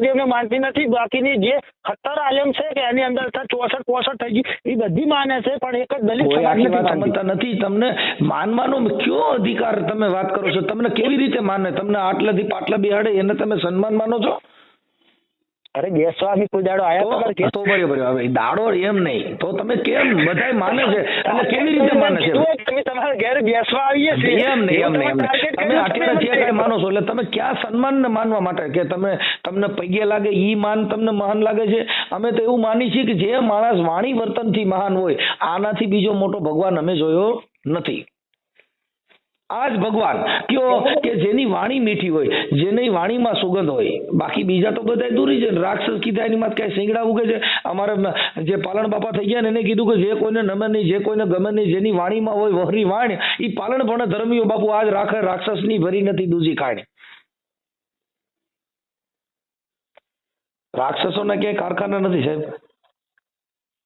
મહાદેવને માનતી નથી, બાકીની જે 17 આલમ છે કે એની અંદર 64 થઈ ગઈ એ બધી માને છે, પણ એક જ દલિત કોઈ સમાજ આટલી નથી વાત માનતી. સમજતા નથી. તમને માનવાનો કયો અધિકાર તમે વાત કરો છો? તમને કેવી રીતે માને? તમને આટલાથી પાટલા બિહાડે એને તમે સન્માન માનો છો? અરે બેસવાની કોઈ દાડો આયા તમારે તો બરાબર. હવે દાડો એમ નહીં તો તમે કેમ બધાય માને છે એટલે કેવી રીતે માને છે? તમે તમારા ઘરે બેસવા આવીએ છીએ એમ નહીં. તમે અત્યારે જે કઈ માનો છો એટલે તમે ક્યાં સન્માનને માનવા માટે કે તમને પગે લાગે ઈ માન તમને મહાન લાગે છે? અમે તો એવું માની છીએ કે જે માણસ વાણી વર્તનથી મહાન હોય આનાથી બીજો મોટો ભગવાન અમે જોયો નથી. આ જ ભગવાન કયો કે જેની વાણી મીઠી હોય, જેની વાણીમાં સુગંધ હોય. બાકી બીજા તો બધા દૂરી છે. રાક્ષસ કીધા એની માં કઈ શીંગડા ઉગે છે? અમારે જે પાલણ બાપા થઈ ગયા ને એને કીધું કે જે કોઈને નમે નહીં, જે કોઈને ગમે નહીં, જેની વાણીમાં હોય વહરી વાણ ઈ પાલણ ભણે ધર્મીઓ બાપુ આજ રાખે રાક્ષસની ભરી નથી દૂજી ખાણ. રાક્ષસોના ક્યાંય કારખાના નથી સાહેબ.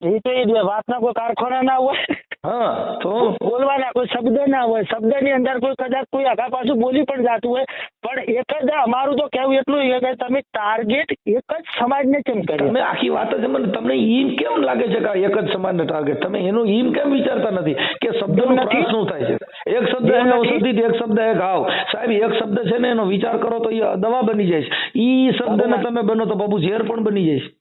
એ તો એ વાતના કોઈ કારખાના ના હોય. હા તો બોલવાના કોઈ શબ્દ ના હોય, શબ્દની અંદર કોઈ કદાચ કોઈ આગા પાછું બોલી પણ જાતું હોય, પણ એક જ અમારું તો કહેવું એટલું છે કે તમે ટાર્ગેટ એક જ સમાજને કેમ કર્યો? તમે આખી વાત જ તમને ઈમ કેમ લાગે છે કે એક જ સમાજને ટાર્ગેટ? તમે એનું ઈમ કેમ વિચારતા નથી કે શબ્દનો ત્રાસ શું થાય છે? એક શબ્દ એને ઔષધિ, એક શબ્દ એ ઘાવ. સાહેબ એક શબ્દ છે ને એનો વિચાર કરો તો એ દવા બની જાય છે. ઈ શબ્દને તમે બનો તો બાપુ ઝેર પણ બની જાય છે.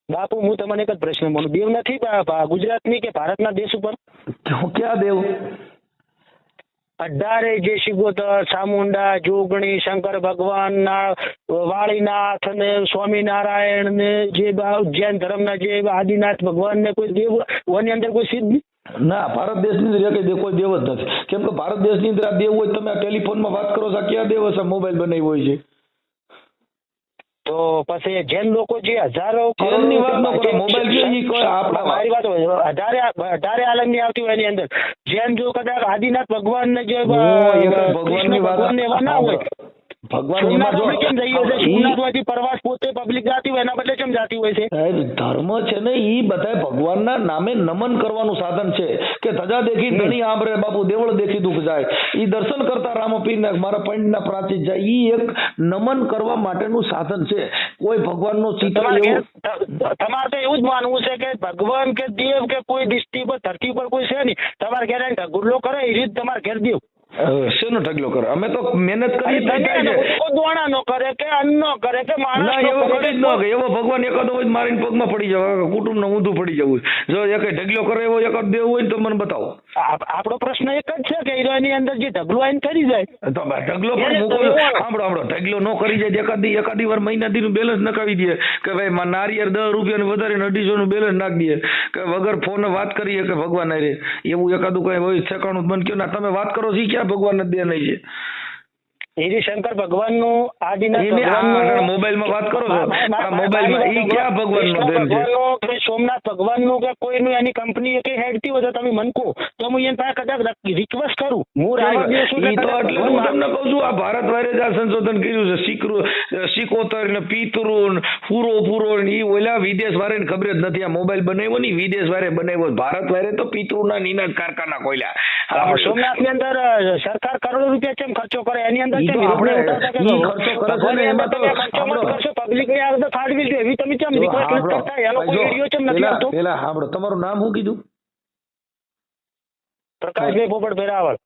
બાપુ હું તમને એક જ પ્રશ્ન બોલું, દેવ નથી ગુજરાતની કે ભારતના દેશ ઉપર? ક્યાં દેવ? 18 જે શિગોતર, ચામુંડા, જોગણી, શંકર ભગવાનના, વાળીનાથ ને સ્વામિનારાયણ ને જે જૈન ધર્મના જે આદિનાથ ભગવાન ને કોઈ દેવ ઓની અંદર કોઈ સિદ્ધ નહીં? ના, ભારત દેશની અંદર કોઈ દેવ જ નથી. કેમ કે ભારત દેશની અંદર આ દેવ હોય, તમે આ ટેલિફોનમાં વાત કરો છો ક્યાં દેવ હશે? મોબાઈલ બનાવ્યો હોય છે તો પછી જૈન લોકો જે હજારો ની વાત ન કરો, મોબાઈલ જે કોઈ આપણા મારી વાત 18 આલમની આવતી હોય એની અંદર જૈન જો કદાચ આદિનાથ ભગવાન ને જે ભગવાનની વાત એવા ના હોય, ભગવાન એમાં જો કેમ જઈએ છે? સોમનાથમાંથી પ્રવાસ પોતે પબ્લિક જાતી હોય એના બદલે કેમ જાતી હોય છે? ધર્મ છે ને ઈ બધા ભગવાનના નામે નમન કરવાનું સાધન છે કે ધજા દેખી ધણી આંબરે બાપુ દેવળ દેખી દુઃખ જાય. ઈ દર્શન કરતા રામપીર મારા પંડના પ્રાચીન જાય. ઈ એક નમન કરવા માટેનું સાધન છે. કોઈ ભગવાનનો ચિત્ર તમારે તો એવું જ માનવું છે કે ભગવાન કે દેવ કે કોઈ દૃષ્ટિ પર ધરતી પર કોઈ છે નહીં, તમારે ઘેર ગુરલો કરે એ રીત તમારે ઘેર દેવ શેનો ઢગલો કરે? અમે તો મહેનત કરી દોણા નો કરે કે અન્ન નો કરે કે માણસ એવો કરી જ ન એવો ભગવાન એકાદો હોય મારીને પગમાં પડી જવા, કુટુંબ નું ઊંધું પડી જવું. જો એક ઢગલો કરે એવો એકાદ દેવ હોય ને તો મને બતાવો. આપણો પ્રશ્ન એક જ છે કે એની અંદર જે ઢગલો આઈને કરી જાય તો ઢગલો પણ મૂકો. સાંભળો ઢગલો નો કરી જાય એકાદી વાર મહિનાથી નું બેલેન્સ નખાવી દે કે ભાઈ નારિયેળ 10 રૂપિયા વધારે 250 નું બેલેન્સ નાખી દે કે વગર ફોન વાત કરીએ કે ભગવાન રે એવું એકાદું કઈ હોય ઠેકાણું બંધ કયો ના તમે વાત કરો છો ક્યાં ભગવાન દે નહીં છે? એ શંકર ભગવાન નું આદિનાથ મોબાઈલમાં વાત કરો છો, મોબાઈલમાં ઈ ક્યાં ભગવાનનો દેન છે? સોમનાથ ભગવાનનું કે કોઈનું એની કંપની કે હેડતી હોય તો તમે મન કહો તો હું એની પાસે કદાચ રિક્વેસ્ટ કરું. હું હું તમને કહું છું આ ભારત વાયરે આ સંશોધન કર્યું છે. સિકોતર ને પિતૃ પૂરો ઈ ઓલા વિદેશ વાળે ખબર જ નથી. આ મોબાઈલ બનાવ્યો ને વિદેશ વાળે બનાવ્યો. ભારત વાળે તો પિતૃના નીના કારખાના ખોલ્યા. સોમનાથ ની અંદર સરકાર કરોડો રૂપિયા કેમ ખર્ચો કરે એની અંદર તમારું નામ શું કીધું? પ્રકાશભાઈ પોપટ રાવળ.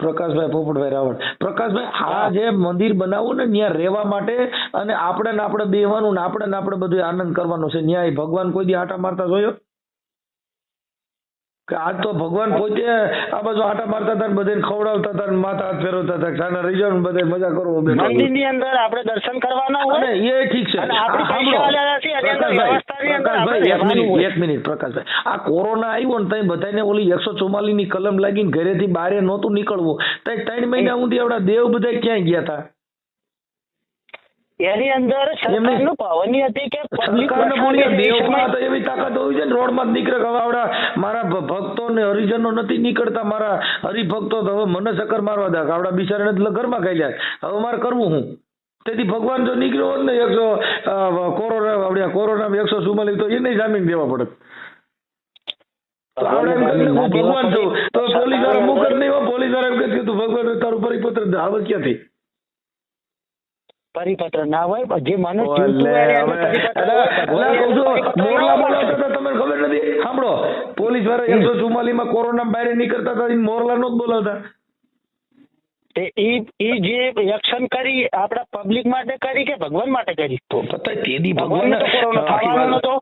પ્રકાશભાઈ પોપટભાઈ રાવળ. પ્રકાશભાઈ આ જે મંદિર બનાવવું ને ત્યાં રહેવા માટે અને આપણે બેહવાનું ને આપણે બધું આનંદ કરવાનો છે. ન્યાય ભગવાન કોઈ દી આટા મારતા જોયો કે? આજ તો ભગવાન પોતે આ બાજુ આટા મારતા હતા, બધાને ખવડાવતા હતા, માથા હાથ ફેરવતા હતા, ખાના રહી જાવ બધા મજા કરો. મંદિર ની અંદર આપણે દર્શન કરવાના હોય એ ઠીક છે. એક મિનિટ પ્રકાશભાઈ, આ કોરોના આવ્યો ને ત્યાં બધાને ઓલી 144 ની કલમ લાગીને ઘરેથી બહાર નહોતું નીકળવું, ત્યાં 3 મહિના સુધી આપડા દેવ બધા ક્યાં ગયા હતા? એની અંદર સરકારનું પાવરની હતી કે દેવમાં તો એવી તાકાત હોવી છે ને રોડમાં જ નીકળે. હવે આવડા મારા ભક્તો ને હરિજનો નથી નીકળતા, મારા હરિભક્તો તો હવે મને ચક્કર મારવા દે. આવડા બિચારાને ઘરમાં ખાઈ જાય. હવે મારે કરવું હું? તેથી ભગવાન જો નીકળ્યો હોત ને કોરોના 144 તો એને જામીન દેવા પડે. ભગવાન છું તો પોલીસ વાળા મુકત નહીં. પોલીસ વાળા એમ કે તું ભગવાન તારું પરિપત્ર આવે ક્યાંથી? પરિપત્ર ના હોય, જે મનુષ્ય ઓલે, જીવતું હોય એને હવે, પરિપત્ર હોય. અલા, કહું છું, મોરલા બોલાવતા હતા, તમને ખબર નથી? સાંભળો, પોલીસ વાળા 144 માં કોરોના બહાર નીકળતા હતા, ઈ મોરલા નો જ બોલાવતા. એ જે એક્શન કરી આપણા પબ્લિક માટે કરી કે ભગવાન માટે કરી? તો પતા તેદી ભગવાનને તો કોરોના થવાનો નતો.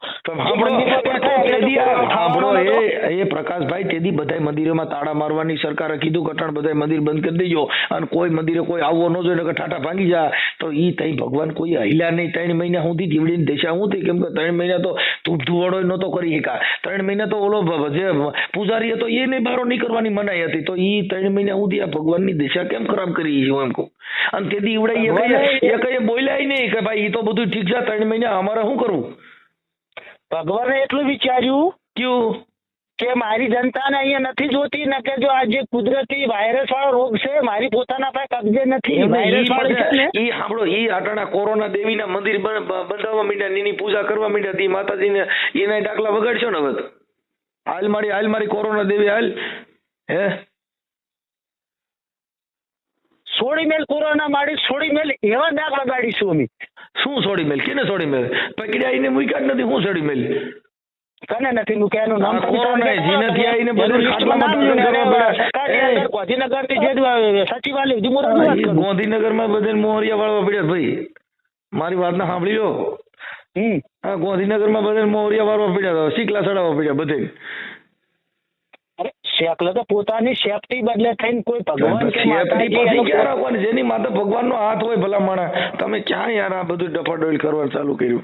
એ પ્રકાશભાઈ તેદી બધા મંદિરોમાં તાળા મારવાની સરકારે કીધું કટાણ બધા મંદિર બંધ કરી દેજો અને કોઈ મંદિરે કોઈ આવવો ન જોઈએ, ઠાઠા ભાંગી જા. તો ઈ તઈ ભગવાન કોઈ હૈલા નહીં. 3 મહિના સુધી દીવડીની દિશા હું થઈ, કેમ કે 3 મહિના તો ધૂપ ધુવાડો નતો કરી શકા. 3 મહિના તો ઓલો જે પૂજારી હતો એને બારો નહીં કરવાની મનાઈ હતી. તો ઈ 3 મહિના સુધી આ ભગવાનની દિશા કેમ ખરાબ કરી છે એમ કહું. અને તેથી ઈવડે એ કઈ બોલ્યા નહીં કે ભાઈ ઈ તો બધું ઠીક છે, 3 મહિના અમારે શું કરવું? ભગવાને એટલું વિચાર્યું ક્યું કે મારી જનતાને અહીંયા નથી જોતી ને, કે જો આ જે કુદરતી વાયરસ વાળો રોગ છે મારી પોતાના પાસે કબજે નથી. વાયરસ વાળો છે ને ઈ સાંભળો, ઈ આટાણા કોરોના દેવીના મંદિર બંધાવવા માંડ્યા, નીની પૂજા કરવા માંડ્યા, તી માતાજીને એના ડાકલા વગાડશો ને. હવે હાલ મારી કોરોના દેવી હાલ. હે છોડી મેલ કોરોના મારી છોડી મેલ એવા દાગ લગાડીશું અમે. શું છોડી મેલ? કેને છોડી મેલ? પકડ્યા આઈને મૂક્યા જ નથી. હું છોડી મેલ કને નથી મૂક્યા? એનું નામ કોરોના જીનેથી આઈને બધું ખાટલામાં ગાંધીનગર થી જે સચિવાલય ગાંધીનગરમાં બધે મોહરિયા વાળવા પડ્યા ભાઈ. મારી વાત ના સાંભળી લો. હા, ગાંધીનગરમાં બધે મોહરિયા વાળવા પડ્યા, શીકલા ચડાવવા પડ્યા બધે. શેકલે તો પોતાની સેફટી બદલે થઈને કોઈ ભગવાન કે સેફટી પછી ક્યાં રાખવાની? જેની માથે ભગવાનનો હાથ હોય ભલા માણા, તમે ક્યાં યાર આ બધું ડફાડોલ કરવાનું ચાલુ કર્યું?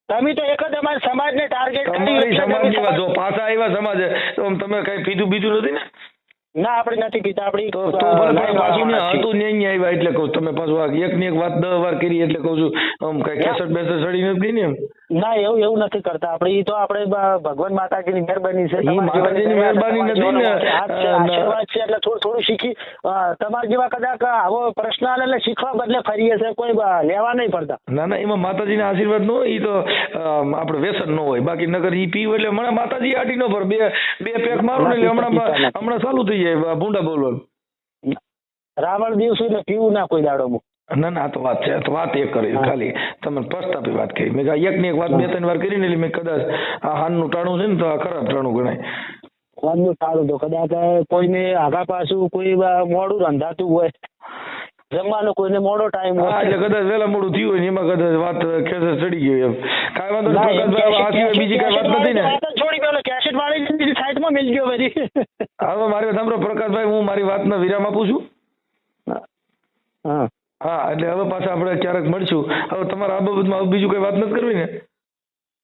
તમે તો એક જ અમારા સમાજને ટાર્ગેટ તમારી સમાજની વાત જો પાછા આવ્યા સમાજે તો તમે કઈ પીધું બીજું નથી ને? ના, આપણે નથી પીતા. આપણી તો પાછું હતું નહીં આવ્યા એટલે કહું. તમે પાછું એક ની એક વાત 10 વાર કરી એટલે કહું છું. આમ કઈ કેસર બેસર સડી નથી ને? ના, એવું નથી કરતા આપણે. ઈ તો આપણે ભગવાન માતાજીની મહેરબાની છે. માતાજીની મહેરબાની નથી ને, આશીર્વાદ છે એટલે થોડું શીખી. તમારા જેવા કદાચ આવો પ્રશ્ન આવે એટલે શીખવા બદલે ફરીએ છે, કોઈ લેવા નહીં પડતા. ના, એમાં માતાજીના આશીર્વાદ ન હોય. ઈ તો આપણે વ્યસન ન હોય. બાકી નગર ઈ પીવ એટલે મને માતાજી આટી નો પર બે પેક મારું ને હમણાં ચાલુ થઈ જાય ભૂંડા બોલવાનું. રાવણ દિવસ એટલે પીવું ના કોઈ દાડો. ના, તો વાત છે. તો વાત એક કરી ખાલી તમે પ્રસ્તાપી વાત કરી. મેં એક ની એક વાત 2-3 વાર કરી ને, મેં કદાચ આ હાનનું ટાણું છે ને તો આ ખરાબ ટાણું ગણાય. હાનનું ટાણું તો કદાચ કોઈને આગા પાછું કોઈ મોડું રંધાતું હોય, જમવાનો કોઈને મોડો ટાઈમ હોય, એટલે કદાચ વહેલા મોડું થયું હોય ને એમાં કદાચ વાત કેસર ચડી ગયું એમ. કાંઈ વાંધો નહીં, બીજી કઈ વાત નથી ને. છોડી પેલો કેસેટ વાળી સાઈડમાં મિલ ગયો બધી. હવે મારી સાંભળો પ્રકાશભાઈ, હું મારી વાતનો વિરામ આપું છું. હા, એટલે હવે પાછા આપણે ક્યારેક મળશું. હવે તમારે આ બાબતમાં બીજું કઈ વાત નથી કરવી ને?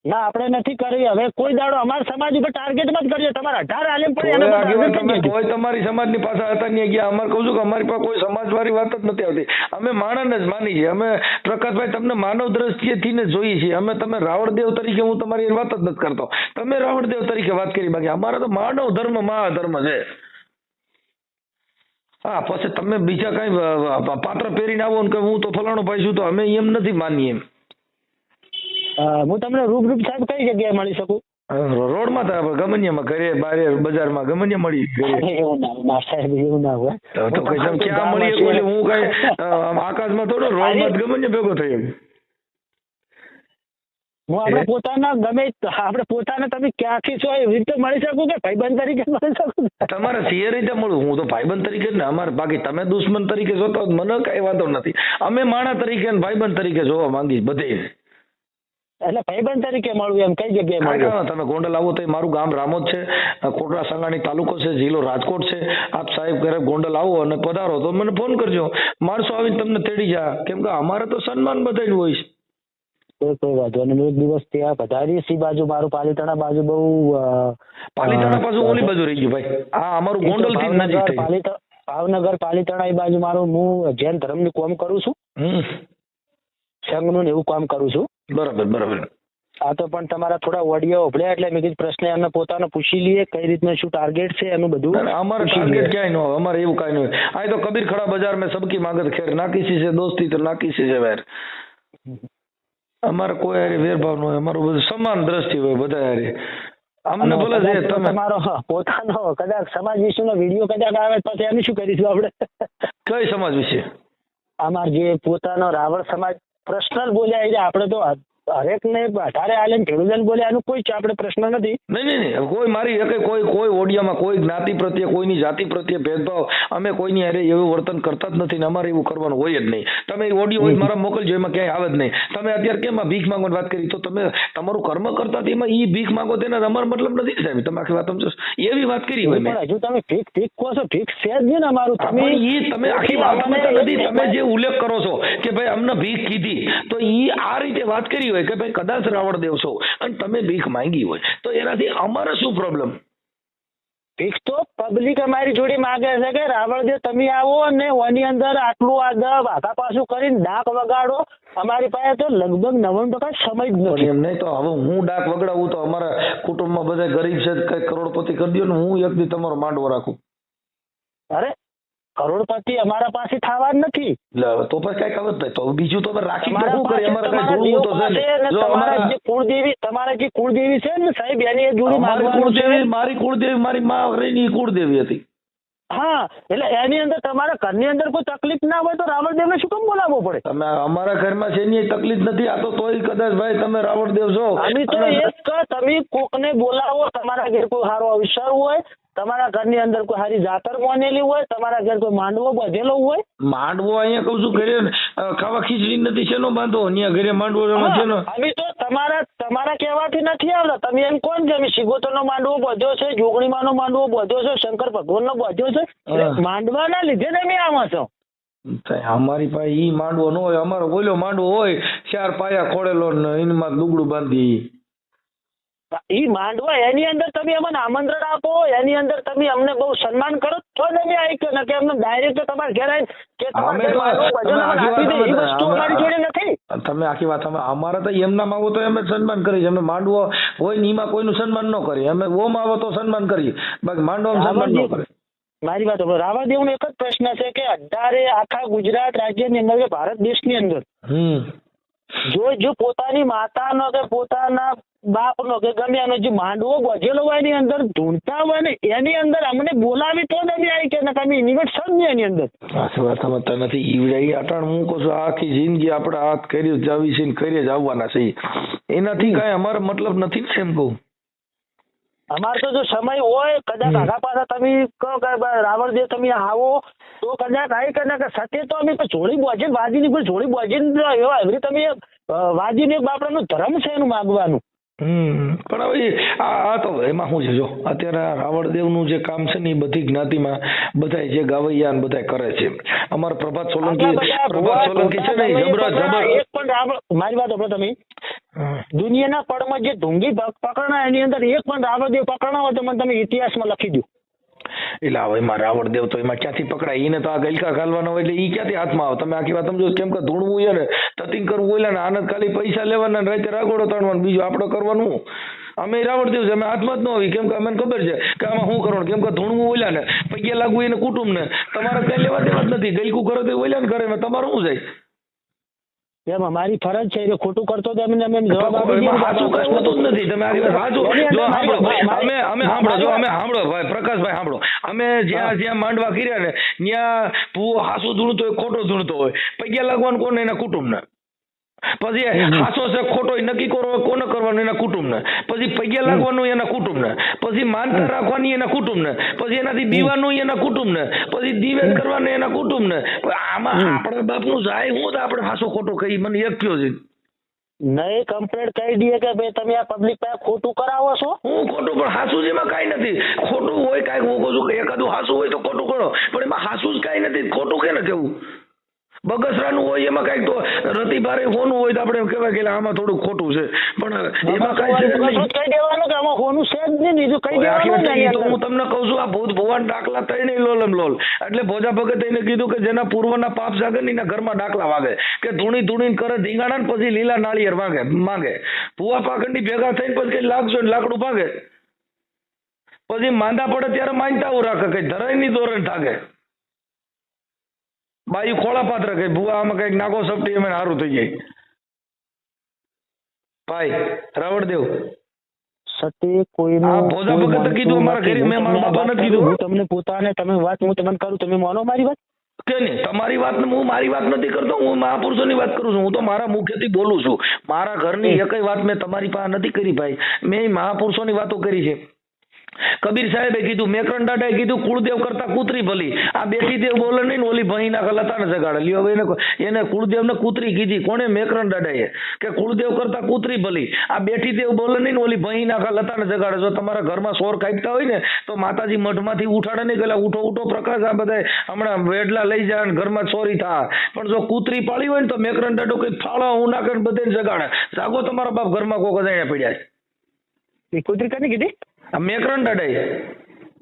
ના, આપણે નથી કરવી. હવે કોઈ દાડો અમારા સમાજ ઉપર ટાર્ગેટ મત કરજો. તમારા 18 આલેમ પડે કોઈ તમારી સમાજની પાસે હતા નહીં ગયા. અમારે કહું છું કે અમારી પાસે કોઈ સમાજવાળી વાત જ નથી આવતી. અમે માણસને જ માની છીએ. અમે પ્રકાશભાઈ તમને માનવ દ્રષ્ટિએથી ને જોઈએ છીએ. અમે તમે રાવણદેવ તરીકે હું તમારી વાત જ નથી કરતો. તમે રાવણદેવ તરીકે વાત કરી. બાકી અમારે તો માનવ ધર્મ મહાધર્મ છે. હા, પછી તમે બીજા કઈ પાત્ર પહેરીને આવો ને કે હું તો ફલાણો ભાઈ છું, તો અમે એમ નથી માનીએ એમ. હું તમને રૂબરૂપ સાહેબ કઈ જગ્યાએ મળી શકું? રોડમાં તો ગમનિયામાં, ઘરે બારે બજારમાં ગમનિયા મળી. એવું ના સાહેબ, એવું ના હોય. તો ક્યાં મળી એટલે હું કઈ આકાશમાં થોડો રોડમાં ગમનિયા ભેગો થઈ એમ. હું આપણે પોતાના તમે ક્યાંથી છો એવી રીતે મળી શકું કે ભાઈબંધ તરીકે મળી શકું? તમારે સીએ રીતે મળું. હું તો ભાઈબંધ તરીકે જ ને. અમારે બાકી તમે દુશ્મન તરીકે જોતો મને કઈ વાંધો નથી. અમે માણા તરીકે ભાઈબંધ તરીકે જોવા માંગીએ બધે. એટલે ભાઈબંધ તરીકે મળવું એમ કઈ જગ્યાએ મળવું? તમે ગોંડલ આવો તો મારું ગામ રામોદ છે, કોટડા સંગાણી તાલુકો છે, જિલ્લો રાજકોટ છે. આપ સાહેબ ઘરે ગોંડલ આવો અને પધારો તો મને ફોન કરજો. માણસો આવીને તમને તેડી જા. કેમ કે અમારે તો સન્માન બધાનું હોય છે. કોઈ વાંધો નહીં. એક દિવસ ત્યાં પધારી સી બાજુ મારું પાલીતાણા બાજુ બહુ પાલીતાણા પાછું ઓલી બાજુ રહી ગયું ભાઈ. આ અમારું ગોંડલ થી નજીક થઈ. ભાવનગર પાલીતાણા એ બાજુ મારું હું જૈન ધર્મનું કામ કરું છું. સંઘનું એવું કામ કરું છું. બરાબર. આ તો પણ તમારા થોડા ઓડિયો ઓભળ્યા એટલે મેં કીધું પ્રશ્ન એમને પોતાનો પૂછી લઈએ કઈ રીતના શું ટાર્ગેટ છે એનું બધું. અમારે ટાર્ગેટ ક્યાંય ન હોય. અમારે એવું કાંઈ નહીં હોય. આ તો કબીર ખડા બજાર મેં સબકી માગત ખેર, ના કિસી છે દોસ્તી તો ના કિસી છે વેર. અમારે કોઈ હારે વેરભાવ ન હોય. અમારું બધું સમાન દ્રષ્ટિ હોય બધા હારે. અમને બોલે છે તમે તમારો પોતાનો કદાચ સમાજ વિશેનો વિડીયો કદાચ આવે પછી એનું શું કરીશું આપણે? કઈ સમાજ વિશે? અમાર જે પોતાનો રાવણ સમાજ પર્સનલ બોલ્યા એટલે આપણે તો હરેક ને વધારે આલે ખેડૂતોને બોલ્યા એનું કોઈ આપણે પ્રશ્ન નથી. નહીં કોઈ મારી એકે કોઈ ઓડિયામાં કોઈ જ્ઞાતિ પ્રત્યે કોઈની જાતિ પ્રત્યે ભેદભાવ અમે કોઈની હારે એવું વર્તન કરતા જ નથી ને અમારે એવું કરવાનું હોય જ નહીં. તમે ઓડિયો હોય મારા મોકલજો, એમાં ક્યાંય આવે જ નહીં. તમે અત્યારે કેમ આ ભીખ માંગવાની વાત કરી, તો તમે તમારું કર્મ કરતા હતા એમાં ઈ ભીખ માંગો તેના અમારો મતલબ નથી સાહેબ. તમે આખી વાત સમજો એવી વાત કરી હોય મેં. હજુ તમે ભીખ કહો છો, ભીખ છે જ નહીં ને અમારું. તમે આખી વાત સમજતા નથી. તમે જે ઉલ્લેખ કરો છો કે ભાઈ અમને ભીખ કીધી, તો ઈ આ રીતે વાત કરી હોય કે ભાઈ કદાચ રાવણદેવ છો અને તમે ભીખ માંગી હોય તો એનાથી અમારે શું પ્રોબ્લેમ? ભીખ તો પબ્લિક અમારી જોડે માગે છે કે રાવણદેવ તમે આવો અને ઓની અંદર આટલું વાઘા પાછું કરીને ડાક વગાડો. અમારી પાસે તો લગભગ 90% સમય જ નથી. એમ નહીં તો હવે હું ડાક વગડાવું તો અમારા કુટુંબમાં બધા ગરીબ છે, કઈ કરોડપતિ કરી દો ને હું એક દી તમારો માંડવો રાખું. અરે કરોડપતિ અમારા પાસે થવા જ નથી. તો પછી કઈ ખબર થાય તો બીજું તો રાખી તો શું કરીએ? અમારે કઈ જોવું તો છે ને. જો અમારા જે કુળદેવી, તમારા જે કુળદેવી છે ને સાહેબ, એની જોડે માંગવાનું છે. મારી કુળદેવી મારી માં રેની કુળદેવી હતી. હા, એટલે એની અંદર તમારા ઘરની અંદર કોઈ તકલીફ ના હોય તો રાવણદેવને શું કામ બોલાવવો પડે? તમે અમારા ઘરમાં છે એની તકલીફ નથી. આ તો તોય કદાચ ભાઈ તમે રાવણદેવ છો. અમે તો એક તમે કોકને બોલાવો, તમારા ઘેર કોઈ સારો અવસર હોય, તમારા ઘરની અંદર કોઈ સારી જાતર માનેલી હોય, તમારા ઘેર કોઈ માંડવો બધેલો હોય. માંડવો અહીંયા કહું છું ઘરે ખાવા ખીચડી નથી છે નો બાંધો, અહીંયા ઘરે માંડવો છે ને. અમે તો તમારા કહેવાથી નથી આવતા. તમે એમ કોણ છે અમે સિગોતરનો માંડવો બધ્યો છે, જોગણીમાંનો માંડવો બધ્યો છે, શંકર ભગવાનનો બધ્યો છે, માંડવાના લીધે તમે આમાં છો. અમારી પાસે ઈ માંડવો ન હોય, અમારો બોલ્યો માંડવો હોય 4 પાયા ખોડેલો ને એમાં લુગડું બાંધી. ઈ માંડવા એની અંદર તમે અમને આમંત્રણ આપો, એની અંદર તમે અમને બહુ સન્માન કરો તો તમે આવી ને કે અમને ડાયરેક્ટ તમારા ઘેર આવીને કે તમારી જોડે નથી. તમે આખી વાત અમારે તો એમના માવો તો અમે સન્માન કરીએ. અમે માંડવો હોય ને એમાં કોઈનું સન્માન ન કરીએ. અમે ઓમ આવો તો સન્માન કરીએ, બાકી માંડવામાં સન્માન ન કરે. મારી વાત રાવણદેવનો એક જ પ્રશ્ન છે કે અત્યારે આખા ગુજરાત રાજ્યની અંદર કે ભારત દેશની અંદર જો પોતાની માતાનો કે પોતાના બાપનો કે ગમે એનો જે માંડવો બધેલો હોય એની અંદર ધૂણતા હોય ને એની અંદર અમને બોલાવી તો તમે આવી કે તમે નિકટ સમજે એની અંદર. વાત સમજતા નથી. ઈ અટાણ હું કહું છું આખી જિંદગી આપણે હાથ કરી જ આવી છે ને કરી જ આવવાના છે. એનાથી કઈ અમારો મતલબ નથી ને એમ કહું. અમારે તો જો સમય હોય કદાચ આગા પાછા તમે કહો કે રાવણદેવ તમે આવો તો કદાચ આવી કદાચ સત્ય તો અમે જોડી બોજે વાજીની કોઈ જોડી બોજે એવા એવરી તમે વાજીને બાપડાનો ધર્મ છે એનું માગવાનું. પણ હવે આ તો એમાં શું છે, જો અત્યારે રાવણદેવનું જે કામ છે ને એ બધી જ્ઞાતિમાં બધા જે ગાવૈયા બધા કરે છે. અમારા પ્રભાત સોલંકી છે ને એક પણ મારી વાત સાંભળો તમે, દુનિયાના પડમાં જે ઢુંગી પકડના એની અંદર એક પણ રાવણદેવ પકડના હોય તો મને તમે ઇતિહાસમાં લખી દો. એટલે હવે એમાં રાવણદેવ તો એમાં ક્યાંથી પકડાય? એને તો આ ગલકા ખાલવાનો હોય એટલે ઈ ક્યાંથી હાથમાં આવે? તમે આખી વાત સમજો. કેમ કે ધૂણવું છે ને તતિંગ કરવું હોય ને આનંદ ખાલી પૈસા લેવાના રાતે રાગોડો તણવાનું, બીજું આપણે કરવાનું. અમે રાવણદેવ છે, અમે હાથમાં જ ન આવી. કેમ કે અમને ખબર છે કે આમાં શું કરવાનું. કેમ કે ધૂણવું ઓલા ને પૈયા લાગવું એને કુટુંબ ને તમારે કઈ લેવા દેવા જ નથી. ગલકું કરો તો ઓલા ને કરે, તમારું શું જાય? એમ અમારી ફરજ છે એટલે ખોટું કરતો અમે જવાબ સાચું કઈ હોતું જ નથી. તમે આ સાચું જો સાંભળો, અમે સાંભળો, જો અમે સાંભળો ભાઈ પ્રકાશભાઈ સાંભળો, અમે જ્યાં માંડવા કર્યા ને ત્યાં ભૂવો હાસું ધૂણતો હોય ખોટો ધૂણતો હોય, પૈયા લાગવાનું કોને? એના કુટુંબને. પછી હાસો છે ખોટો નક્કી કરો કોને કરવાનું? એના કુટુંબને. પછી પૈયા લાગવાનું એના કુટુંબને. પછી માનતા રાખવાની એના કુટુંબને. પછી એનાથી બીવાનું એના કુટુંબને. પછી દિવેલ કરવાનું એના કુટુંબને. આમાં આપણે બાપનું જાય હું તો આપણે હાસો ખોટો કહી મને એક કયો છે નહીં કમ્પ્લેટ કહી દઈએ કે ભાઈ તમે આ પબ્લિક પાસે ખોટું કરાવો છો. હું ખોટું પણ હાસું જેમાં કાંઈ નથી. ખોટું હોય કાંઈક હું કહું છું કે એકાદું હાસું હોય તો ખોટું કરો, પણ એમાં હાસું જ કાંઈ નથી. ખોટું કે ને કેવું બગસરાનું હોય એમાં કઈક તો રતિભારે હોનું હોય તો આપણે કહેવાય કે આમાં થોડું ખોટું છે, પણ એમાં કઈ છે કહી દેવાનું કે આમાં હોનું છે જ નહીં, બીજું કહી દેવાનું. તો હું તમને કહું છું આ ભૂત ભુવાન ડાકલા થઈને લોલમ લોલ. એટલે ભોજા ભગત એને કીધું કે જેના પૂર્વના પાપ જાગે ને એના ઘરમાં ડાકલા વાગે, કે ધૂણી ધૂણી કરે ધીંગાણા ને પછી લીલા નાળિયેર માંગે. ભુવા પાખંડી ભેગા થઈને પછી કઈ લાગશો ને લાકડું ભાગે, પછી માંદા પડે ત્યારે માનતા રાખે કઈ ધરાય ની દોરણ થાગે. બાયું ખોળા પાત્ર કઈ ભુવા આમાં કઈક નાગો સપટી એમ સારું થઈ જાય. ભાઈ રાવણદેવ સત્ય કોઈનું ભોજા ભગત કીધું અમારા ઘરે, મેં મારા બાપાને કીધું. હું તમને પોતાને તમે વાત હું તમને કરું, તમે માનો મારી વાત? કે નહીં? તમારી વાત હું મારી વાત નથી કરતો, હું મહાપુરુષોની વાત કરું છું. હું તો મારા મુખેથી બોલું છું. મારા ઘરની એકય વાત મેં તમારી પાસે નથી કરી ભાઈ. મેં મહાપુરુષોની વાતો કરી છે. કબીર સાહેબે કીધું, મેકરણ દાદાએ કીધું, કુળદેવ કરતા કૂતરી ભલી. આ બેઠી દેવ બોલે નહીં ને ઓલી ભહી ના લતાને જગાડે. લ્યો હવે એને કુળદેવ ને કૂતરી કીધી. કોણે? મેકરણ દાદાએ. કે કુળદેવ કરતા કૂતરી ભલી. આ બેઠી દેવ બોલે નહીં ને ઓલી ભહી ના લતાને જગાડે. જો તમારા ઘરમાં સોર કાપતા હોય ને તો માતાજી મઠમાંથી ઉઠાડે નહીં, પેલા ઉઠો ઉઠો પ્રકાશ, આ બધા હમણાં વેડલા લઈ જાય ને ઘરમાં ચોરી થાય. પણ જો કૂતરી પાળી હોય ને તો મેકરણ દાદો કઈ ફાળો હું ના કરીને બધાને જગાડે. જાગો તમારા બાપ ઘરમાં કોક અજાણ્યા પડ્યા છે. કૂતરી કને કીધી? મેકરણ દાદાએ.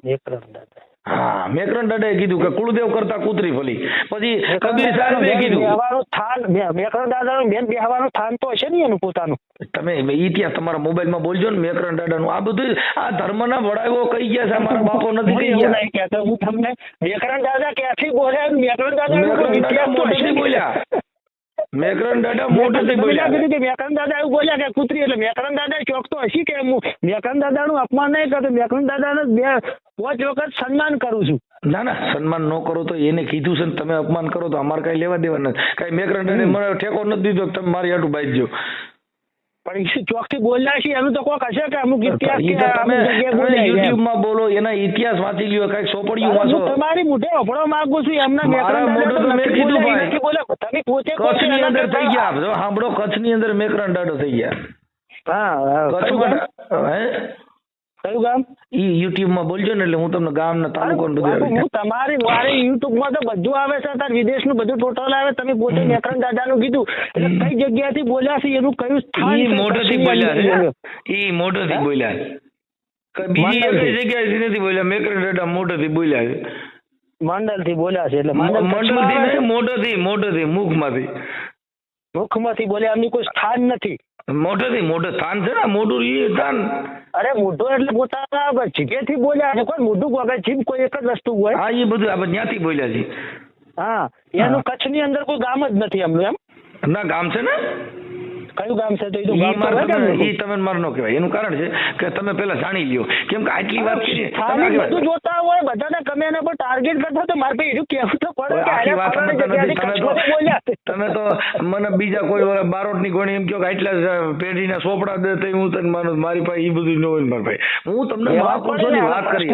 મેકરણ દાદા. હા, મેકરણ દાદાએ કીધું કે કુળદેવ કરતા કૂતરી ભલી. પછી કબીર સાહેબે કીધું બેહવાનું થાન, મેકરણ દાદાનું બેન બેહવાનું થાન તો હશે ને એનું પોતાનું. તમે ઇતિહાસ તમારા મોબાઈલમાં બોલજો ને મેકરણ દાદાનું. આ બધું આ ધર્મના વડાઓ કહી ગયા છે, અમારા બાપો નથી કહી ગયા. હું તમને મેકરણ દાદા ક્યાંથી બોલ્યા? મેકરણ દાદા મોટેથી બોલ્યા. મેકરણ દાદા મોટેથી બોલ્યા. મેકરણ દાદા એવું બોલ્યા કે કૂતરી, એટલે મેકરણ દાદા ચોક તો હશી કે હું મેકરણ દાદાનું અપમાન નહીં કરતો. મેકરણ દાદાને 5 વખત સન્માન કરું છું. ના ના, સન્માન ન કરો તો એને કીધું છે ને તમે અપમાન કરો તો અમારે કઈ લેવા દેવા નથી. કઈ મેકરણ દાદાએ મને ઠેકો નથી દીધો કે તમે મારી હાટું બાજજો. પણ ચોકથી બોલ્યા છે એનું તો કોક હશે કે અમુક ઇતિહાસ યુટ્યુબ માં બોલો, એના ઇતિહાસ વાંચી લ્યો, કઈક સોપડિયું વાંચો. તમારી મોઢે અભળો માંગુ છું. એમના તમે પોતે કચ્છ ની અંદર થઈ ગયા. જો સાંભળો, કચ્છ ની અંદર મેકરણ દાદો થઈ ગયા. હા, કયું ગામ? ઈ યુટ્યુબ માં બોલજો ને એટલે હું તમને ગામ ના તાલુકો બધું. હું તમારી મારી યુટ્યુબ માં તો બધું આવે છે, તાર વિદેશ નું બધું ટોટલ આવે. તમે પોતે મેકરણ દાદા નું કીધું એટલે કઈ જગ્યાથી બોલ્યા છે એનું કયું સ્થાન? ઈ મોઢેથી બોલ્યા છે. ઈ મોઢેથી બોલ્યા છે. બીજી એક જગ્યાએથી નથી બોલ્યા. મેકરણ દાદા મોઢેથી બોલ્યા છે. મંડળ થી બોલ્યા છે. એટલે મોઢેથી મુખમાંથી. મુખમાંથી બોલ્યા. એમની કોઈ સ્થાન નથી. મોઢે સ્થાન છે ને, મોઢું ઈ સ્થાન. અરે મોઢું એટલે પોતાના જીભેથી બોલ્યા છે. કોઈ મોઢું વગર જીભ કોઈ એક જ વસ્તુ હોય. હા, એ બધું આપણે ત્યાંથી બોલ્યા છે. હા, એનું કચ્છ ની અંદર કોઈ ગામ જ નથી એમનું. એમ ના, ગામ છે ને. કયું ગામ છે? તો ઈ તમે માર નો કહેવાય. એનું કારણ છે કે તમે પેલા જાણી લ્યો. કેમ કે આટલી વાત કરી બધું જોતા હોય બધાને ગમે એને પણ ટાર્ગેટ કરતા તો મારે ભાઈ કેવું તો પડે. તમે તો મને બીજા કોઈ બારોટ ની ગોણી એમ કહો કે આટલા પેઢીના સોપડા દે હું તને માનું. મારી પાસે એ બધું ન હોય મારા ભાઈ. હું તમને મહાપુરુષોની વાત કરી.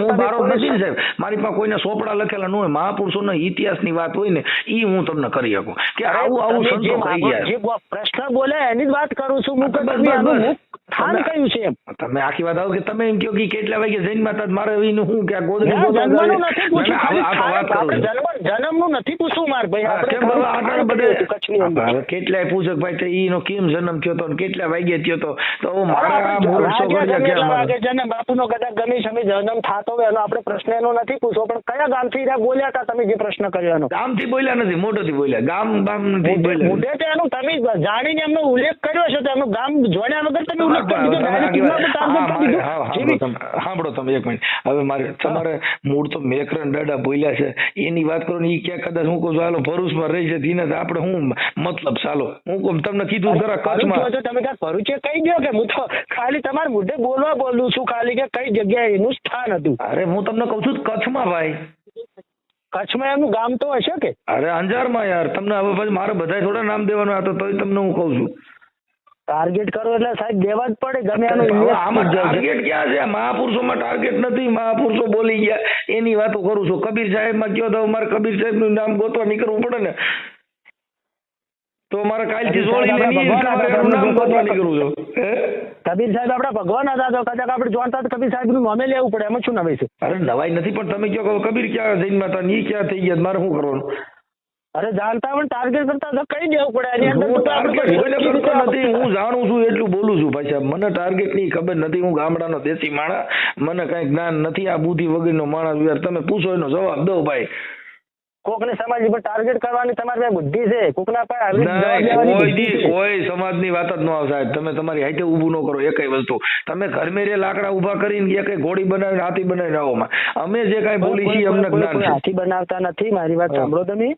હું બારોટ નથી ને સાહેબ. મારી પાસે કોઈના સોપડા લખેલા ન હોય. મહાપુરુષોના ઇતિહાસની વાત હોય ને એ હું તમને કરી શકું કે આવું આવું સંતો થઈ ગયા. પ્રશ્ન બોલે એની જ વાત કરું છું. હું સ્થાન કયું છે એમ તમે આખી વાત આવો કે તમે એમ કહો કે કેટલા વાગે જૈન માતા મારે એનું શું કે ગોદડી જન્મનું નથી પૂછવું માર ભાઈ. કેટલાય પૂછક ભાઈ એનો કેમ જન્મ થયો તો કેટલા વાગે થયો તો મારા જન્મ બાપુનો કદાચ ગમે સમય જન્મ થતો હોય એનો આપણે પ્રશ્ન એનો નથી પૂછવો. પણ કયા ગામથી બોલ્યા હતા તમે જે પ્રશ્ન કર્યો એનો? ગામથી બોલ્યા નથી, મોઢેથી બોલ્યા. ગામ નથી બોલ્યા. મોઢે એનું તમે જાણીને એમનો ઉલ્લેખ કર્યો છે તો એમનું ગામ જોડ્યા વગર તમે ઉલ્લેખ સાંભળો તમે એક મિનિટ. હવે મારે તમારે મૂળ તો મેકરણ દાદા બોલ્યા છે એની વાત કરો ને. એ ક્યાં કદાચ હું કહું છું હાલો ભરૂચમાં રહી છે તેને આપણે હું મતલબ ચાલો હું કહું તમને કીધું ખરા કચ્છમાં તમે ક્યાં ભરૂચે કહી દો કે હું તો ખાલી તમારા મુદ્દે બોલું છું ખાલી કે કઈ જગ્યાએ એનું સ્થાન હતું. અરે હું તમને કહું છું કચ્છમાં ભાઈ. કચ્છમાં એમનું ગામ તો હશે કે? અરે અંજારમાં યાર. તમને હવે પછી મારે બધા થોડા નામ દેવાનું આ તો તમને હું કહું છું. ટાર્ગેટ કરો એટલે સાહેબ દેવા જ પડે ગમે એનું. આમાં ટાર્ગેટ ક્યાં છે? મહાપુરુષોમાં ટાર્ગેટ નથી. મહાપુરુષો બોલી ગયા એની વાતો કરું છું. કબીર સાહેબમાં કયો તો મારે કબીર સાહેબનું નામ ગોતવા નીકળવું પડે ને તો મારે કાલથી જોડીને નામ ગોતવા નીકળવું છું. કબીર સાહેબ આપડા ભગવાન હતા તો કદાચ આપણે જોડતા તો કબીર સાહેબ નું નામે લેવું પડે. એમાં શું નવાઈ છે? અરે નવાઈ નથી પણ તમે કહો કબીર ક્યાં જઈને માતા ની ક્યાં થઈ ગયા મારે શું કરવાનું? અરે જાણતા પણ ટાર્ગેટ કરતા તો કઈ દેવું પડે. એની અંદર નથી. હું જાણું છું એટલું બોલું છું ભાઈ સાહેબ. મને ટાર્ગેટ ની ખબર નથી. હું ગામડાનો દેશી માણસ. મને કઈ જ્ઞાન નથી. આ બુદ્ધિ વગરનો માણસ યાર. તમે પૂછો એનો જવાબ દો ભાઈ. કોકને સમાજ પર ટાર્ગેટ કરવાની તમારી પાસે બુદ્ધિ છે? કોકના પાસે કોઈ સમાજની વાત જ ન આવે સાહેબ. તમે તમારી હાઈટે ઊભું ન કરો એકય વસ્તુ. તમે ઘર મેરે લાકડા ઊભા કરીને એકય ઘોડી બનાવીને હાથી બનાવીને આવો. અમે જે કાંઈ બોલી છીએ અમને જ્ઞાન છે. હાથી બનાવતા નથી. મારી વાત સાંભળો તમે.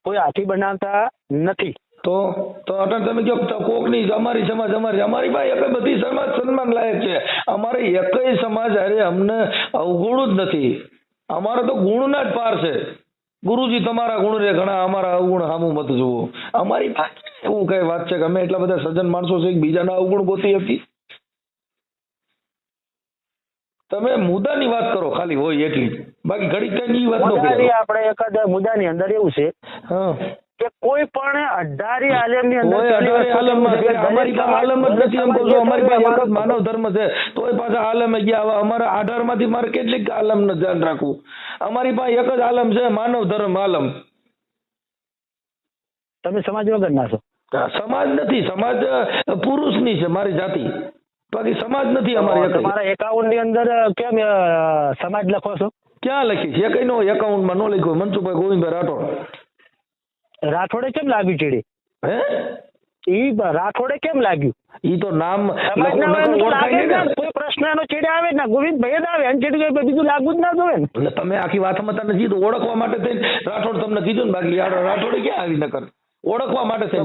કોઈ હાથી બનાવતા નથી. તો અત્યારે તમે કહો કોકની અમારી સમાજ અમારી ભાઈ એક બધી સમાજ સન્માન લાયક છે. અમારે એકય સમાજ અરે અમને અવગુણ જ નથી. અમારે તો ગુણના જ પાર છે. ગુરુજી તમારા ગુણ રે ઘણા, અમારા અવગુણ હામું મત જુઓ. અમારી પાસે એવું કઈ વાત છે કે અમે એટલા બધા સજ્જન માણસો છે કે બીજાના અવગુણ ગોતી હતી? તમે મુદ્દાની વાત કરો ખાલી હોય એટલી, બાકી ઘડી કઈ વાત ન મુદ્દાની આપણે એક જ મુદ્દાની અંદર એવું છે હા કે કોઈ પણ 18 આલમની અંદર કોઈ 18 આલમમાં છે, અમારી પાસે આલમ જ નથી. એમ કહું છું અમારી પાસે એક જ માનવ ધર્મ છે, તોય પાછા આલમે ગયા. હવે અમારા 18 માંથી મારે કેટલીક આલમનું ધ્યાન રાખવું? અમારી પાસે એક જ આલમ છે, માનવ ધર્મ આલમ. તમે સમાજ વગર ના છો. સમાજ નથી, સમાજ પુરુષની છે મારી જાતિ, બાકી સમાજ નથી અમારી. તમારા એકાઉન્ટ ની અંદર કેમ સમાજ લખો છો? ક્યાં લખી છે? કઈ નો એકાઉન્ટમાં નો લખ્યું. મનસુખભાઈ ગોવિંદભાઈ રાઠોડ. રાઠોડે કેમ લાગ્યું ચીડી? હે ઈ રાઠોડે કેમ લાગ્યું? ઈ તો નામ કોઈ પ્રશ્ન એનો ચીડે આવે ને ગોવિંદભાઈ જ આવે અને ચીડી બીજું લાગુ જ ના જોવે ને. એટલે તમે આખી વાત સમજતા નથી. તો ઓળખવા માટે થઈને રાઠોડ તમને કીધું ને, બાકી રાઠોડે ક્યાં આવી નકર ઓળખવા માટે છે.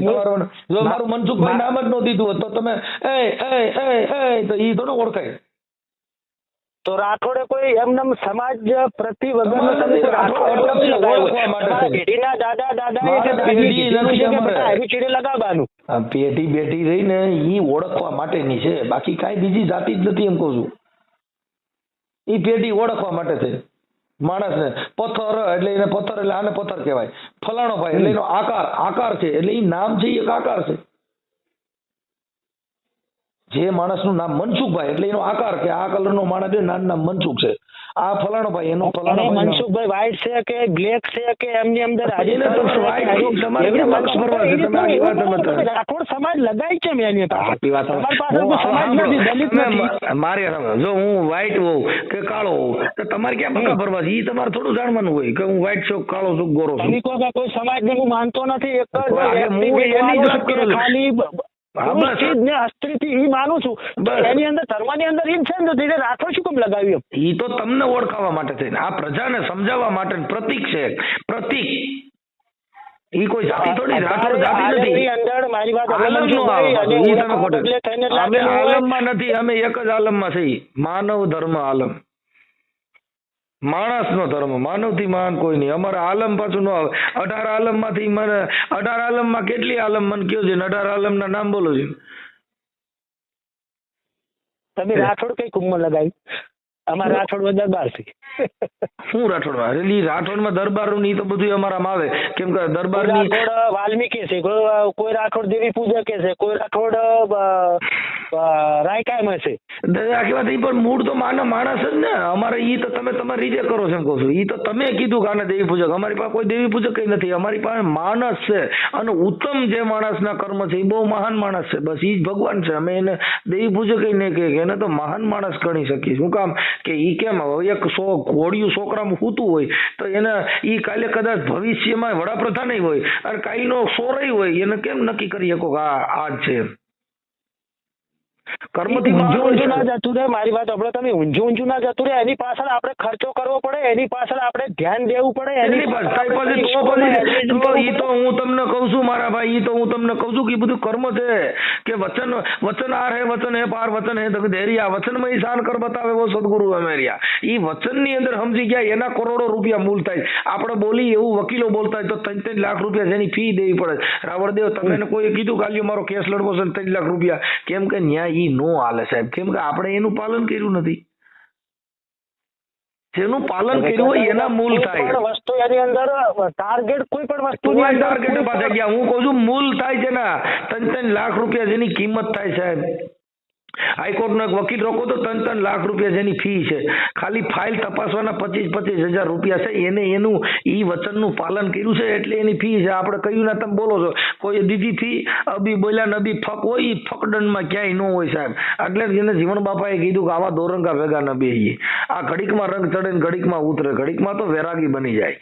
જો મારું મનસુખભાઈ નામ જ ન દીધું હોત તો તમે તો ઈ તો ન ઓળખાય. તો રાઠોડે કોઈ એમનેમ સમાજ પ્રતિ વગર લગાવવાનું પેઢી બેઠી રહી ને ઈ ઓળખવા માટેની છે, બાકી કાંઈ બીજી જાતિ જ નથી. એમ કહું છું ઈ પેઢી ઓળખવા માટે છે. માણસ ને પથ્થર એટલે એને પથ્થર એટલે આને પથ્થર કહેવાય. ફલાણો ભાઈ એટલે એનો આકાર છે, એટલે ઈ નામ છે, એક આકાર છે. જે માણસનું નામ મનસુખભાઈ એટલે એનો આકાર કે આ કલરનો માણસ છે, નાનું નામ મનસુખ છે. આ ફલાણો ભાઈ એનો ફલાણો મનસુખભાઈ વ્હાઈટ છે કે બ્લેક છે કે એમની અંદર રાઠોડ સમાજ લગાય છે મેં મારે જો હું વ્હાઈટ હોઉં કે કાળો હોઉં તો તમારે ક્યાં પક્કા ભરવા છે? એ તમારે થોડું જાણવાનું હોય કે હું વ્હાઈટ છું, કાળો છું, ગોરો છું. કોઈ સમાજ ને હું માનતો નથી. એક જ ખાલી માનું છું એની અંદર ધર્મની અંદર ઈ છે ને રાઠોડ શું કેમ લગાવ્યું? ઈ તો તમને ઓળખાવા માટે થઈને, આ પ્રજાને સમજાવવા માટે પ્રતીક છે. પ્રતીક ઈ કોઈ જાતિ થોડી. રાઠોડ જાતિ નથી. અંદર મારી વાત અમે આલમમાં નથી, અમે એક જ આલમમાં છીએ. માનવ ધર્મ આલમ, માણસ નો ધર્મ. માનવ થી મહાન કોઈ નહીં. અમારા આલમ પાછું ન આવે. 18 આલમ માંથી મને 18 આલમ માં કેટલી આલમ મને કયો છે? 18 આલમ ના નામ બોલો છે. તમે રાઠોડ કઈ કુંભમાં લગાવી? અમારા રાઠોડ દરબાર છે. શું રાઠોડ? રાઠોડ માં દરબાર ની તો બધું અમારામાં આવે. કેમ કે દરબાર ની વાલ્મીકી છે, કોઈ રાઠોડ દેવી પૂજક છે, કોઈ રાઠોડ રાયકાયમાં છે. આખી વાત. પણ મૂળ તો માણસ જ ને. અમારે ઈ તો તમે તમારી રીતે કરો છો એમ કહું છું. ઈ તો તમે કીધું કે આને દેવી પૂજક. અમારી પાસે કોઈ દેવી પૂજક કઈ નથી. અમારી પાસે માણસ છે, અને ઉત્તમ જે માણસના કર્મ છે એ બહુ મહાન માણસ છે. બસ ઈ જ ભગવાન છે. અમે એને દેવી પૂજક નહીં કહે, એને તો મહાન માણસ ગણી શકીએ. શું કામ કે ઈ કેમ એક ઘોડિયું છોકરામાં સૂતું હોય તો એને ઈ કાલે કદાચ ભવિષ્યમાં વડાપ્રધાન હોય અને કાઈનો સોરય હોય, એને કેમ નક્કી કરી શકો કે આ જ છે? કર્મથી ઊંઝું ના જતું રહે. મારી વાત આપણે તમે ઊંઝું ના જતું રહે. એની પાછળ આપણે ખર્ચો કરવો પડે, એની પાછળ આપણે ધ્યાન દેવું પડે. ઈ તો હું તમને કઉ છું મારા ભાઈ, ઈ તો હું તમને કઉ છું કે બધું કર્મ છે. કે વચન આર હે, વચન હે પાર, વચન હે ધૈર્યા, વચનમાં ઈશાન કર બતાવે વો સદગુરુ અમેરિયા. ઈ વચન ની અંદર સમજી ગયા, એના કરોડો રૂપિયા મૂલ થાય. આપણે બોલી એવું વકીલો બોલતા હોય તો 3 લાખ રૂપિયા જેની ફી દેવી પડે. રાવળદેવ તમને કોઈ કીધું કાલ્યો મારો કેસ લડવો છે 3 લાખ રૂપિયા, કેમ કે ન્યાય ઈ નો હાલે સાહેબ. કેમ કે આપણે એનું પાલન કર્યું નથી. જેનું પાલન કર્યું હોય એના મૂલ થાય. વસ્તુ એની અંદર ટાર્ગેટ કોઈ પણ વસ્તુ ટાર્ગેટ પાસે ગયા. હું કહું છું મૂલ થાય છે ને 3 લાખ રૂપિયા જેની કિંમત થાય સાહેબ. હાઈકોર્ટ નો એક વકીલ રોકો તો 3 લાખ રૂપિયા જેની ફી છે. ખાલી ફાઇલ તપાસવાના 25,000 રૂપિયા છે. એને એનું ઈ વચનનું પાલન કર્યું છે એટલે એની ફી છે. આપણે કહ્યું ના તમે બોલો છો કોઈ દીધી ફી અબી બોલ્યા નબી ફક હોય, ઈ ફકડનમાં ક્યાંય ન હોય સાહેબ. એટલે જેને જીવન બાપાએ કીધું કે આવા દોરંગા ભેગા ન બેહીએ. આ ઘડીકમાં રંગ ચડે ને ઘડીકમાં ઉતરે, ઘડીકમાં તો વૈરાગી બની જાય.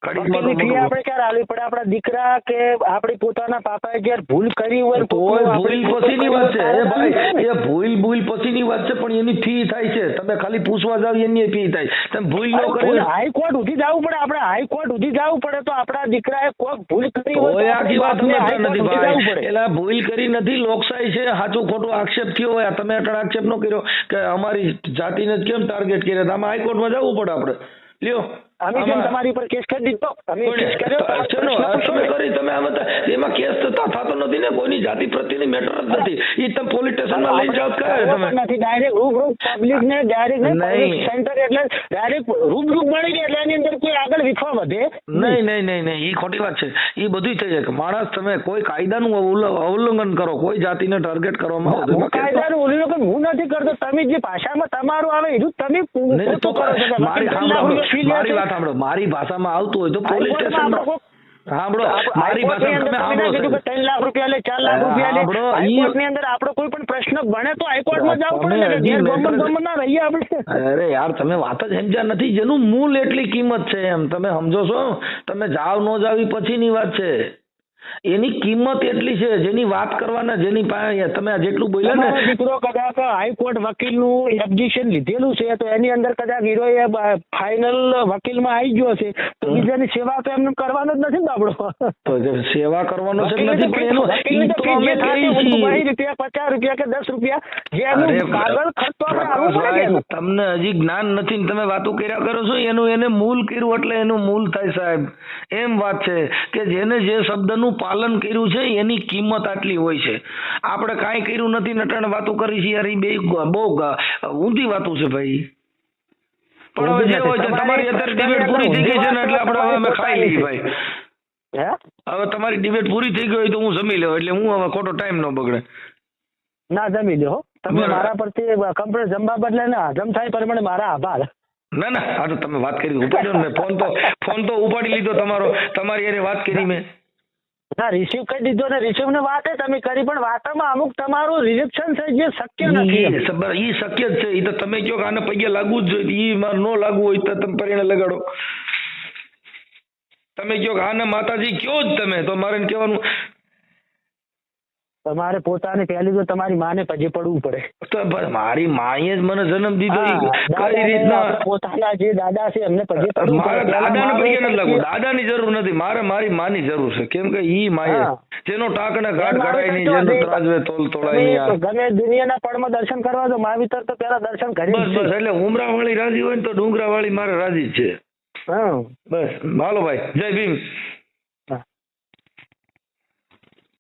આપણે ક્યારે આલવી પડે? આપણા દીકરા કે આપણી પોતાના પાપાએ જયારે ભૂલ કરી હોય તો ભૂલ પછીની વાત છે ભાઈ. એ ભૂલ પછીની વાત છે, પણ એની ફી થાય છે. તમે ખાલી પૂછવા જાવ એની ફી થાય. તમે ભૂલ ન કરી હાઈકોર્ટ સુધી જવું પડે. આપણે હાઈકોર્ટ સુધી જવું પડે તો આપણા દીકરાએ કોઈ ભૂલ કરી હોય આખી વાત નથી ભાઈ. એટલે ભૂલ કરી નથી, લોકશાહી છે. સાચું ખોટું આક્ષેપ થયો હોય, તમે આક્ષેપ ન કર્યો કે અમારી જાતિને કેમ ટાર્ગેટ કર્યા, આમાં હાઈકોર્ટમાં જવું પડે આપણે. લ્યો અમે જેમ તમારી ઉપર કેસ કરી દીધો, અમે કેસ કર્યો તો ચલો, તમે કરી, તમે આમ એમાં કેસ થતો નથી ને, કોઈની જાતિ પ્રત્યેની મેટર જ નથી. એ તમે પોલીસ સ્ટેશનમાં લઈ જાઓ કરે તમે નથી ડાયરેક્ટ રૂબરૂ પબ્લિક ને ડાયરેક્ટ નહીં. સેન્ટર એટલે ડાયરેક્ટ રૂબરૂ મળી જાય એટલે એની અંદર કોઈ આગળ વિખવા વધે નહીં, એ ખોટી વાત છે. એ બધું થઈ જાય કે માણસ તમે કોઈ કાયદાનું ઉલ્લંઘન કરો, કોઈ જાતિને ટાર્ગેટ કરવામાં આવે તો હું એમાં કેસ કાયદાનું ઉલ્લંઘન હું નથી કરતો, તમે જે ભાષામાં તમારું આવે એટલું તમે નહીં, તો ખોટું કરો છો. મારી મારી વાત સાંભળો, મારી ભાષામાં આવતું હોય તો પોલીસ સ્ટેશનમાં સાંભળો, મારી ભાષામાં તમે સાંભળો 3 લાખ રૂપિયા લે, 4 લાખ રૂપિયા લે, સાંભળો, હાઈકોર્ટ ની અંદર આપણો કોઈ પણ પ્રશ્ન બને તો હાઈકોર્ટમાં જવું પડે ને, ઘેર ગમન ના રહીએ આપણે. અરે યાર, તમે વાત જ સમજ્યા નથી. જેનું મૂળ એટલી કિંમત છે એમ તમે સમજો છો. તમે જાવ ન જાવ એ પછીની વાત છે. એની કિંમત એટલી છે જેની વાત કરવાના, જેની પાસે તમે જેટલું બોલ્યા ને, તમારો દીકરો કદાચ હાઈકોર્ટ વકીલનું એપ્લિકેશન લીધેલું છે તો એની અંદર કદાચ હીરોએ ફાઇનલ વકીલમાં આવી ગયો છે તો બીજાની સેવા તો એમને કરવાનો જ નથી ને આપણો. તો જે સેવા કરવાનો છે નથી, પણ એનું ઈ તો અમે કહીએ છીએ. રૂપિયા 50 રૂપિયા કે 10 રૂપિયા જે એનું કાગળ ખર્ચો આપણે આવવું પડે પ્રકાશભાઈ, ને. તમને હજી જ્ઞાન નથી ને તમે વાતો કર્યા કરો છો. એને મૂલ કર્યું એટલે એનું મૂલ થાય સાહેબ. એમ વાત છે કે જેને જે શબ્દનું પાલન કર્યું છે એની કિંમત આટલી હોય છે. આપણે કાંઈ કર્યું નથી, નટાણ વાતો કરી છે યાર. એ બે બહુ ઊંધી વાતો છે ભાઈ. પણ હવે જે હોય છે, તમારી અત્યારે ડિબેટ પૂરી થઈ ગઈ છે ને એટલે આપણે હવે અમે ખાઈ લઈએ ભાઈ. હે? હવે તમારી ડિબેટ પૂરી થઈ ગઈ હોય તો હું જમી લઉં, એટલે હું હવે ખોટો ટાઈમ ન બગડે. ના જમી લો તમે બરાબર. મારા પરથી કમ્પ્લેટ જમવા બદલે ને હજમ થાય પ્રમાણે મારા આભાર. ના આ તો તમે વાત કરી ઉપાડ્યો ને. ફોન તો ઉપાડી લીધો તમારો, તમારી હારે વાત કરી મેં. ના રિસીવ કરી દીધો ને, રિસીવ ને વાત તમે કરી પણ વાતમાં અમુક તમારું રિજેક્શન છે જે શક્ય નથી. ઈ શક્ય જ છે. ઈ તો તમે કહો કે આને પગે લાગવું જ જોઈએ, ઈ મારે ન લાગવું હોય તો તમે પરિણામ લગાડો. તમે કહો કે આને માતાજી કયો જ તમે, તો મારે કહેવાનું તમારે પોતાને પહેલી તો તમારી માને પગે પડવું પડે. તો મારી માએ જ મને જન્મ દીધો. ઈ કઈ દાદા રીતના પોતાના જે દાદા છે એમને પગે પડવું મારા પડે. દાદાને પગે નથી લાગવું. મારે દાદાની જરૂર નથી, મારે મારી માની જરૂર છે. કેમ કે ઈ માએ હા. જેનો ટાકણે ઘાટ ઘડાય નહીં, જેનો ત્રાજવે તોલ તોડાય નહીં. તમે ગમે દુનિયાના પડમાં દર્શન કરવા તો માવિતર તો પેલા દર્શન કરી જ બસ છે. એટલે ઉમરાવાળી રાજી હોય ને તો ડુંગરાવાળી મારે રાજી જ છે. હા બસ હાલો ભાઈ, જય ભીમ.